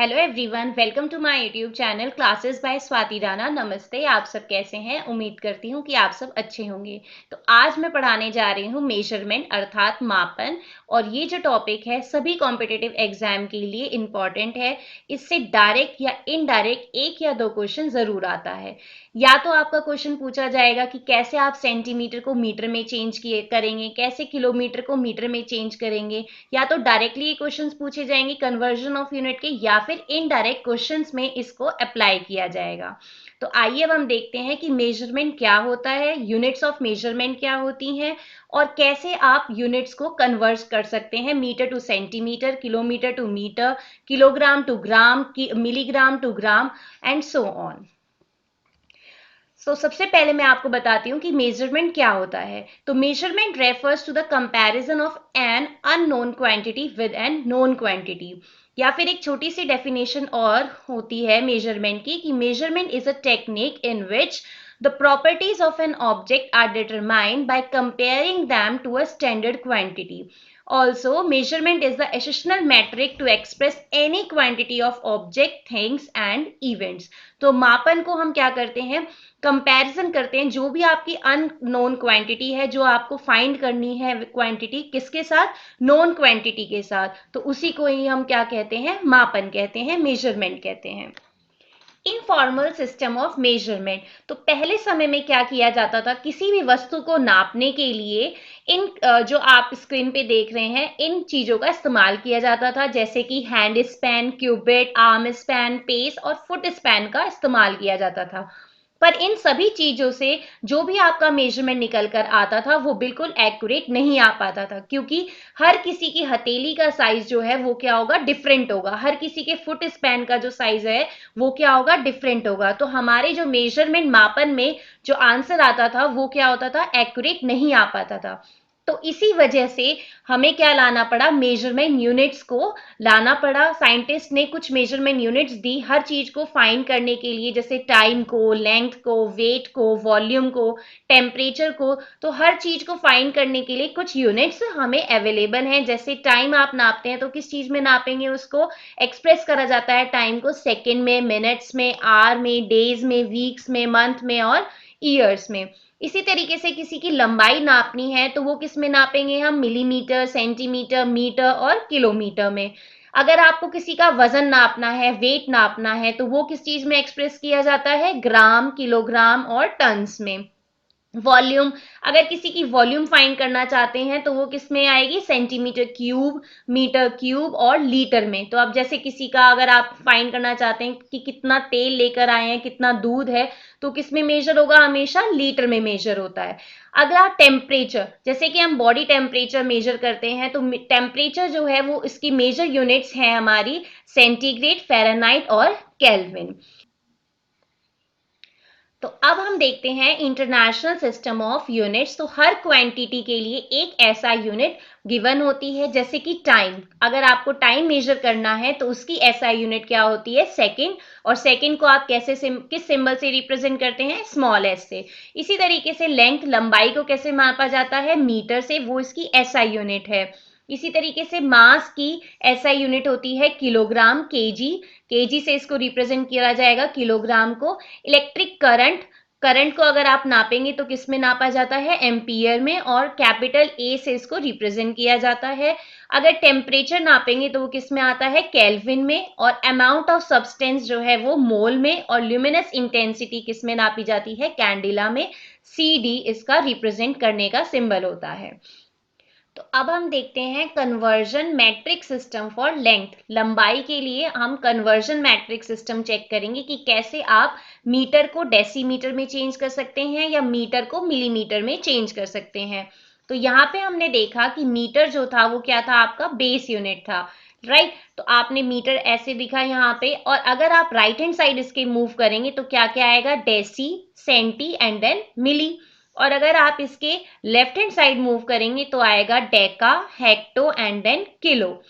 Hello everyone, welcome to my YouTube channel classes by Swati Rana. नमस्ते, आप सब कैसे हैं? उम्मीद करती हूँ कि आप सब अच्छे होंगे। तो आज मैं पढ़ाने जा रही हूँ मेजरमेंट अर्थात मापन। और ये जो टॉपिक है सभी कॉम्पिटिटिव एग्जाम के लिए इम्पॉर्टेंट है। इससे डायरेक्ट या इनडायरेक्ट एक या दो क्वेश्चन जरूर आता है। या तो आपका क्वेश्चन पूछा जाएगा कि कैसे आप सेंटीमीटर को मीटर में चेंज किए करेंगे, कैसे किलोमीटर को मीटर में चेंज करेंगे, या तो डायरेक्टली ये क्वेश्चंस पूछे जाएंगे कन्वर्जन ऑफ यूनिट के, या फिर इनडायरेक्ट क्वेश्चंस में इसको अप्लाई किया जाएगा। तो आइए अब हम देखते हैं कि मेजरमेंट क्या होता है, यूनिट्स ऑफ मेजरमेंट क्या होती हैं, और कैसे आप यूनिट्स को कन्वर्ट कर सकते हैं metre to centimetre, kilometre to metre, kilogram to gram, milligram to gram and so on. सबसे पहले मैं आपको बताती हूँ कि मेजरमेंट क्या होता है। तो measurement refers to the comparison of an unknown quantity with an known quantity. या फिर एक छोटी सी डेफिनेशन और होती है मेजरमेंट की कि measurement is a technique in which the properties of an object are determined by comparing them to a standard quantity. Also, measurement is the essential metric to express any quantity of object, things and events. तो मापन को हम क्या करते हैं, comparison करते हैं जो भी आपकी अननोन क्वांटिटी है, जो आपको फाइंड करनी है क्वांटिटी किसके साथ, नोन क्वांटिटी के साथ, तो उसी को ही हम क्या कहते हैं, मापन कहते हैं, मेजरमेंट कहते हैं। Informal system of measurement. तो पहले समय में क्या किया जाता था, किसी भी वस्तु को नापने के लिए इन जो आप स्क्रीन पे देख रहे हैं इन चीजों का इस्तेमाल किया जाता था, जैसे कि hand span, cubit, arm span, pace और फुट स्पैन का इस्तेमाल किया जाता था। पर इन सभी चीजों से जो भी आपका मेजरमेंट निकल कर आता था वो बिल्कुल एक्यूरेट नहीं आ पाता था, क्योंकि हर किसी की हथेली का साइज जो है वो क्या होगा, डिफरेंट होगा। हर किसी के फुट स्पैन का जो साइज है वो क्या होगा, डिफरेंट होगा। तो हमारे जो मेजरमेंट मापन में जो आंसर आता था वो क्या होता था, एक्यूरेट नहीं आ पाता था। तो इसी वजह से हमें क्या लाना पड़ा, मेजरमेंट यूनिट्स को लाना पड़ा। साइंटिस्ट ने कुछ मेजरमेंट यूनिट्स दी हर चीज को फाइंड करने के लिए, जैसे टाइम को, लेंथ को, वेट को, वॉल्यूम को, टेम्परेचर को। तो हर चीज को फाइंड करने के लिए कुछ यूनिट्स हमें अवेलेबल हैं। जैसे टाइम आप नापते हैं तो किस चीज में नापेंगे, उसको एक्सप्रेस करा जाता है टाइम को सेकेंड में, मिनट्स में, आवर में, डेज में, वीक्स में, मंथ में और ईयर्स में। इसी तरीके से किसी की लंबाई नापनी है तो वो किस में नापेंगे हम, मिलीमीटर, सेंटीमीटर, मीटर और किलोमीटर में। अगर आपको किसी का वजन नापना है, वेट नापना है, तो वो किस चीज में एक्सप्रेस किया जाता है, ग्राम, किलोग्राम और टन्स में। वॉल्यूम, अगर किसी की वॉल्यूम फाइंड करना चाहते हैं तो वो किस में आएगी, सेंटीमीटर क्यूब, मीटर क्यूब और लीटर में। तो अब जैसे किसी का अगर आप फाइंड करना चाहते हैं कि कितना तेल लेकर आए हैं, कितना दूध है, तो किस में मेजर होगा, हमेशा लीटर में मेजर होता है। अगला टेम्परेचर, जैसे कि हम बॉडी टेम्परेचर मेजर करते हैं तो टेम्परेचर जो है वो इसकी मेजर यूनिट्स हैं हमारी सेंटीग्रेड, फ़ारेनहाइट और केल्विन। तो अब हम देखते हैं इंटरनेशनल सिस्टम ऑफ यूनिट्स। तो हर क्वांटिटी के लिए एक ऐसा यूनिट गिवन होती है, जैसे कि टाइम। अगर आपको टाइम मेजर करना है तो उसकी एसआई यूनिट क्या होती है, सेकंड। और सेकंड को आप कैसे किस सिंबल से रिप्रेजेंट करते हैं, स्मॉल एस से। इसी तरीके से लेंथ, लंबाई को कैसे मापा जाता है, मीटर से, वो इसकी एसआई यूनिट है। इसी तरीके से मास की एसआई यूनिट होती है किलोग्राम, केजी। केजी से इसको रिप्रेजेंट किया जाएगा, किलोग्राम को। इलेक्ट्रिक करंट, करंट को अगर आप नापेंगे तो किस में नापा जाता है, एम्पियर में, और कैपिटल ए से इसको रिप्रेजेंट किया जाता है। अगर टेम्परेचर नापेंगे तो वो किस में आता है, केल्विन में। और अमाउंट ऑफ सब्सटेंस जो है वो मोल में। और ल्यूमिनस इंटेंसिटी किस में नापी जाती है, कैंडिला में। सी डी इसका रिप्रेजेंट करने का सिंबल होता है। तो अब हम देखते हैं conversion matric system for length. लंबाई के लिए हम कन्वर्जन मैट्रिक सिस्टम चेक करेंगे कि कैसे आप मीटर को डेसीमीटर में चेंज कर सकते हैं या मीटर को मिलीमीटर में चेंज कर सकते हैं। तो यहाँ पे हमने देखा कि मीटर जो था वो क्या था, आपका बेस यूनिट था, राइट। तो आपने मीटर ऐसे दिखा यहाँ पे, और अगर आप राइट हैंड साइड इसके मूव करेंगे तो क्या क्या आएगा, डेसी, सेंटी एंड देन मिली। और अगर आप इसके लेफ्ट हैंड साइड मूव करेंगे तो आएगा deca, hecto and then kilo.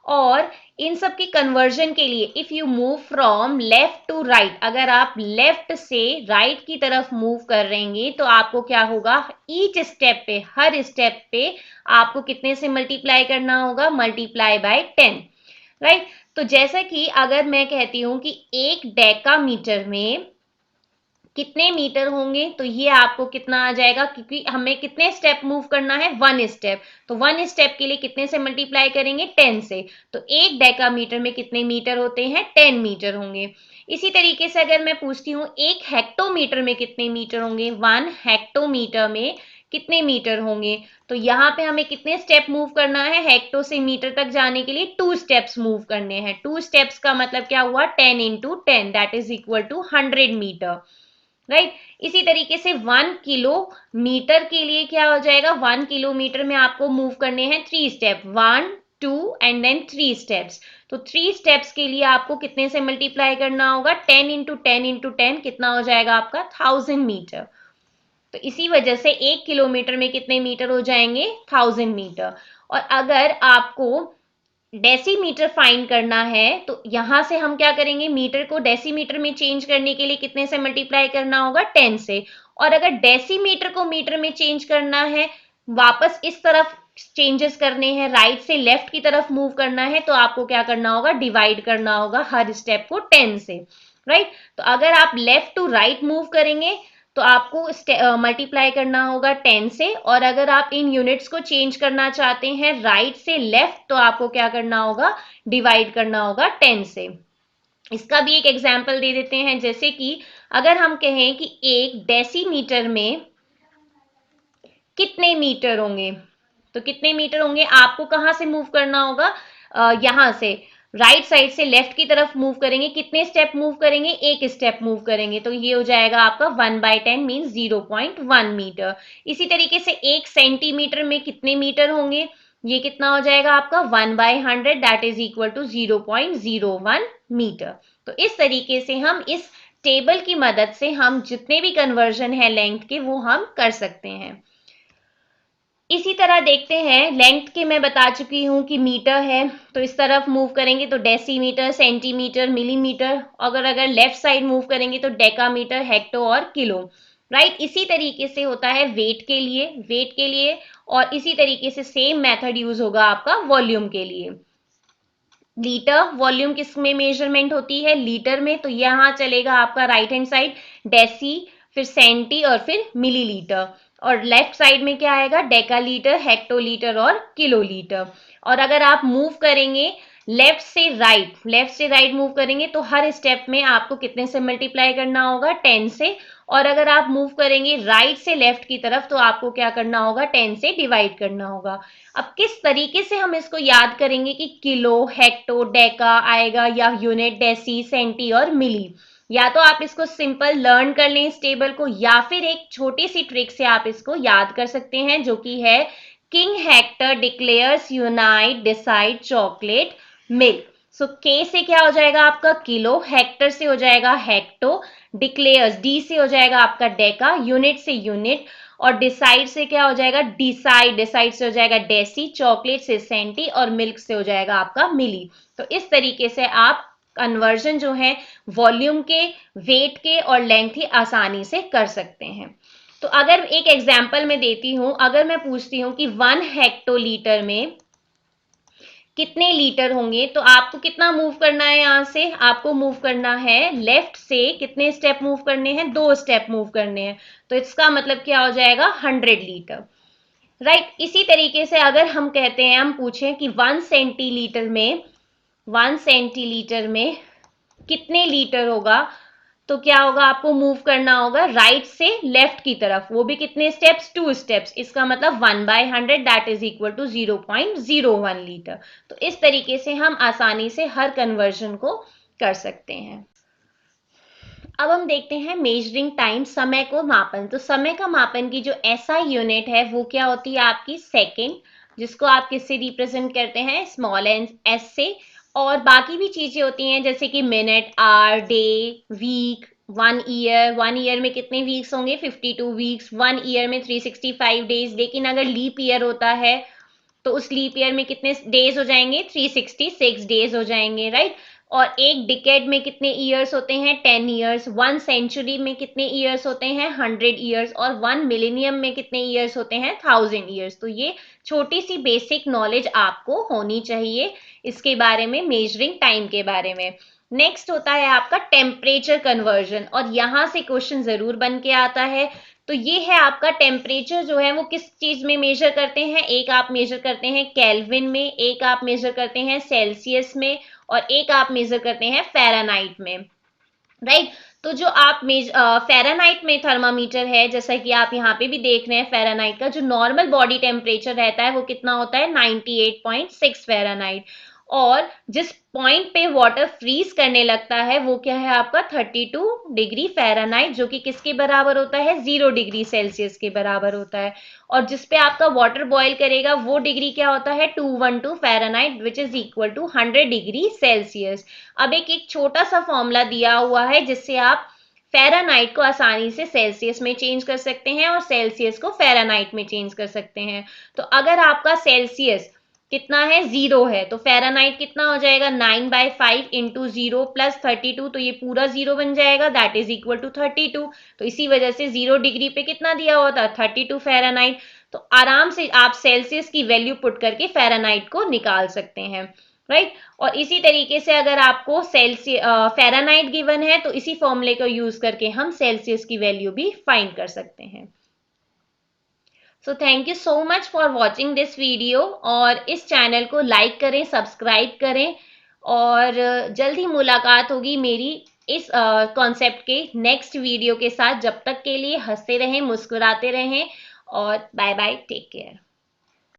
और इन सब की कन्वर्जन के लिए if you move from left to right, अगर आप लेफ्ट से राइट की तरफ मूव कर रहेंगे तो आपको क्या होगा, ईच स्टेप पे, हर स्टेप पे आपको कितने से मल्टीप्लाई करना होगा, मल्टीप्लाई बाय 10, राइट। तो जैसा कि अगर मैं कहती हूं कि 1 डेकामीटर में कितने मीटर होंगे, तो ये आपको कितना आ जाएगा, क्योंकि हमें कितने स्टेप मूव करना है, 1 स्टेप, तो 1 स्टेप के लिए कितने से मल्टीप्लाई करेंगे, 10 से। तो 1 डेकामीटर में कितने मीटर होते हैं, 10 मीटर होंगे। इसी तरीके से अगर मैं पूछती हूँ 1 हेक्टोमीटर में कितने मीटर होंगे, 1 हेक्टोमीटर में कितने मीटर होंगे, तो यहाँ पे हमें कितने स्टेप मूव करना है, हेक्टो से मीटर तक जाने के लिए 2 स्टेप्स मूव करने हैं। 2 स्टेप्स का मतलब क्या हुआ, 10 into 10 that is equal to 100 metre, right. इसी तरीके से 1 किलोमीटर के लिए क्या हो जाएगा, 1 किलोमीटर में आपको मूव करने हैं 3 स्टेप, 1 2 एंड देन 3 स्टेप्स। तो 3 स्टेप्स के लिए आपको कितने से मल्टीप्लाई करना होगा, 10 इंटू 10 इंटू 10 कितना हो जाएगा आपका, 1000 मीटर। तो इसी वजह से 1 किलोमीटर में कितने मीटर हो जाएंगे, 1000 मीटर। और अगर आपको डेसीमीटर फाइंड करना है, तो यहां से हम क्या करेंगे, मीटर को डेसीमीटर में चेंज करने के लिए कितने से मल्टीप्लाई करना होगा, 10 से। और अगर डेसीमीटर को मीटर में चेंज करना है, वापस इस तरफ चेंजेस करने हैं, राइट से लेफ्ट की तरफ मूव करना है, तो आपको क्या करना होगा, डिवाइड करना होगा हर स्टेप को 10 से, राइट। तो अगर आप लेफ्ट टू राइट मूव करेंगे तो आपको मल्टीप्लाई करना होगा 10 से, और अगर आप इन यूनिट्स को चेंज करना चाहते हैं राइट से लेफ्ट, तो आपको क्या करना होगा, डिवाइड करना होगा 10 से। इसका भी एक एग्जाम्पल दे देते हैं, जैसे कि अगर हम कहें कि 1 डेसीमीटर में कितने मीटर होंगे, तो कितने मीटर होंगे, आपको कहां से मूव करना होगा, यहां से राइट साइड से लेफ्ट की तरफ मूव करेंगे, कितने स्टेप मूव करेंगे, 1 स्टेप मूव करेंगे, तो ये हो जाएगा आपका 1/10 मीन 0.1 मीटर। इसी तरीके से 1 सेंटीमीटर में कितने मीटर होंगे, ये कितना हो जाएगा आपका 1/100 that is equal to 0.01 metre. तो इस तरीके से हम इस टेबल की मदद से हम जितने भी कन्वर्जन है लेंथ के वो हम कर सकते हैं। इसी तरह देखते हैं लेंथ के, मैं बता चुकी हूं कि मीटर है, तो इस तरफ मूव करेंगे तो डेसीमीटर, सेंटीमीटर, मिलीमीटर। अगर लेफ्ट साइड मूव करेंगे तो डेकामीटर, हेक्टो और किलो, राइट। इसी तरीके से होता है वेट के लिए और इसी तरीके से सेम मेथड यूज होगा आपका वॉल्यूम के लिए। लीटर वॉल्यूम किस में मेजरमेंट होती है, लीटर में, तो यहां चलेगा आपका राइट हैंड साइड डेसी, फिर सेंटी और फिर मिलीलीटर। और लेफ्ट साइड में क्या आएगा, डेकालीटर, हेक्टोलीटर और किलोलीटर। और अगर आप मूव करेंगे लेफ्ट से राइट मूव करेंगे तो हर स्टेप में आपको कितने से मल्टीप्लाई करना होगा, 10 से। और अगर आप मूव करेंगे राइट से लेफ्ट की तरफ तो आपको क्या करना होगा, 10 से डिवाइड करना होगा। अब किस तरीके से हम इसको याद करेंगे कि किलो, हेक्टो, डेका आएगा या यूनिट, डेसी, सेंटी और मिली, या तो आप इसको सिंपल लर्न कर लें इस टेबल को, या फिर एक छोटी सी ट्रिक से आप इसको याद कर सकते हैं, जो कि है king Hector declares unite decide chocolate milk. So के से क्या हो जाएगा आपका किलो, हेक्टर से हो जाएगा हेक्टो, डिक्लेयर्स डी से हो जाएगा आपका डेका, यूनिट से यूनिट, और डिसाइड से क्या हो जाएगा, डिसाइड से हो जाएगा डेसी, चॉकलेट से सेंटी और मिल्क से हो जाएगा आपका मिली। तो इस तरीके से आप कन्वर्जन जो है वॉल्यूम के, वेट के और लेंथ की आसानी से कर सकते हैं। तो अगर एक एग्जांपल में देती हूं, अगर मैं पूछती हूं कि 1 हेक्टोलीटर में कितने लीटर होंगे, तो आपको कितना मूव करना है, यहां से आपको मूव करना है लेफ्ट से, कितने स्टेप मूव करने हैं, 2 स्टेप मूव करने हैं, तो इसका मतलब क्या हो जाएगा, 100 लीटर, राइट। इसी तरीके से अगर हम कहते हैं, हम पूछें कि 1 सेंटीलीटर में कितने लीटर होगा, तो क्या होगा, आपको मूव करना होगा राइट से लेफ्ट की तरफ, वो भी कितने स्टेप्स, 2 स्टेप्स, इसका मतलब 1/100 that is equal to 0.01 litre. तो इस तरीके से हम आसानी से हर कन्वर्जन को कर सकते हैं। अब हम देखते हैं मेजरिंग टाइम, समय को मापन। तो समय का मापन की जो एसआई यूनिट है वो क्या होती है आपकी, सेकेंड, जिसको आप किससे रिप्रेजेंट करते हैं, स्मॉल एस से। और बाकी भी चीजें होती हैं जैसे कि minute, hour, day, week, 1 year में कितने वीक्स होंगे, 52 वीक्स, 1 ईयर में 365 डेज। लेकिन अगर लीप ईयर होता है तो उस लीप ईयर में कितने डेज हो जाएंगे, 366 डेज हो जाएंगे, राइट। और एक डिकेड में कितने ईयर्स होते हैं, 10 ईयर्स। 1 सेंचुरी में कितने ईयर्स होते हैं, 100 ईयर्स। और 1 मिलेनियम में कितने ईयर्स होते हैं, 1000 ईयर्स। तो ये छोटी सी बेसिक नॉलेज आपको होनी चाहिए इसके बारे में, मेजरिंग टाइम के बारे में। नेक्स्ट होता है आपका टेम्परेचर कन्वर्जन, और यहां से क्वेश्चन जरूर बन के आता है। तो ये है आपका टेम्परेचर जो है वो किस चीज में मेजर करते हैं, एक आप मेजर करते हैं केल्विन में, एक आप मेजर करते हैं सेल्सियस में, और एक आप मेजर करते हैं फ़ारेनहाइट में, राइट। तो जो आप फ़ारेनहाइट में थर्मामीटर है, जैसा कि आप यहाँ पे भी देख रहे हैं, फ़ारेनहाइट का जो नॉर्मल बॉडी टेम्परेचर रहता है वो कितना होता है, 98.6 फ़ारेनहाइट। और जिस पॉइंट पे वाटर फ्रीज करने लगता है वो क्या है आपका 32 डिग्री फ़ारेनहाइट, जो कि किसके बराबर होता है, 0 डिग्री सेल्सियस के बराबर होता है। और जिस पे आपका वाटर बॉयल करेगा वो डिग्री क्या होता है, 212 Fahrenheit, which is equal to 100 degree Celsius. अब एक छोटा सा फॉर्मूला दिया हुआ है जिससे आप फ़ारेनहाइट को आसानी से सेल्सियस में चेंज कर सकते हैं और सेल्सियस को फ़ारेनहाइट में चेंज कर सकते हैं। तो अगर आपका सेल्सियस कितना है, 0 है, तो फ़ारेनहाइट कितना हो जाएगा, 9/5 इंटू 0 प्लस 32, तो ये पूरा 0 बन जाएगा, दैट इज इक्वल टू 32। तो इसी वजह से 0 डिग्री पे कितना दिया हुआ था, 32 फ़ारेनहाइट। तो आराम से आप सेल्सियस की वैल्यू पुट करके फ़ारेनहाइट को निकाल सकते हैं, राइट। और इसी तरीके से अगर आपको फ़ारेनहाइट गिवन है तो इसी फॉर्मूले को यूज करके हम सेल्सियस की वैल्यू भी फाइंड कर सकते हैं। So thank you so much for watching this video, और इस चैनल को लाइक करें, सब्सक्राइब करें, और जल्द ही मुलाकात होगी मेरी इस कॉन्सेप्ट के नेक्स्ट वीडियो के साथ। जब तक के लिए हंसते रहें, मुस्कुराते रहें, और बाय बाय, टेक केयर।